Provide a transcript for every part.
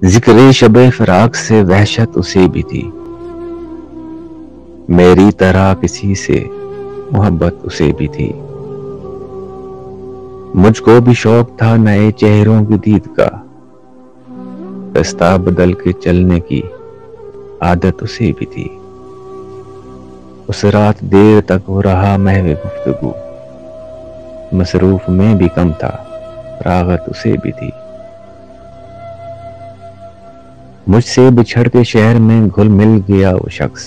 ذکر شب فراق سے وحشت اسے بھی تھی، میری طرح کسی سے محبت اسے بھی تھی۔ مجھ کو بھی شوق تھا نئے چہروں کی دید کا، رستہ بدل کے چلنے کی عادت اسے بھی تھی۔ اس رات دیر تک وہ رہا محو گفتگو، مصروف میں بھی کم تھا فراغت اسے بھی تھی۔ مجھ سے بچھڑ کے شہر میں گھل مل گیا وہ شخص،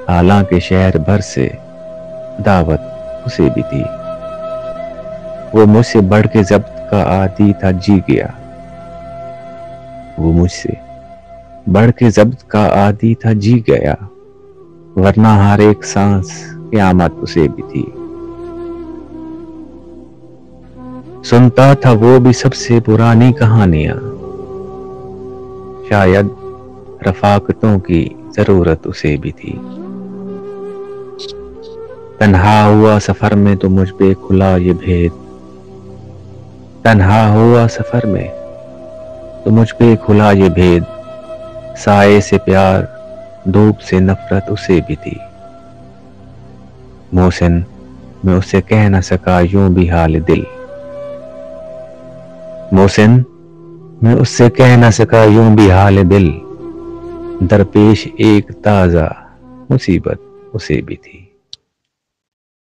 حالانکہ شہر بھر سے دعوت اسے بھی تھی۔ وہ مجھ سے بڑھ کے ضبط کا عادی تھا جی گیا، وہ مجھ سے بڑھ کے ضبط کا عادی تھا جی گیا، ورنہ ہر ایک سانس قیامت اسے بھی تھی۔ سنتا تھا وہ بھی سب سے پرانی کہانیاں، شاید رفاقتوں کی ضرورت اسے بھی تھی۔ تنہا ہوا سفر میں تو مجھ پہ کھلا یہ بھید، تنہا ہوا سفر میں تو مجھ پہ کھلا یہ بھید، سائے سے پیار دھوپ سے نفرت اسے بھی تھی۔ محسن میں اس سے کہہ نہ سکا یوں بھی حال دل، محسن میں اس سے کہہ نہ سکا یوں بھی حال دل، درپیش ایک تازہ مصیبت اسے بھی تھی۔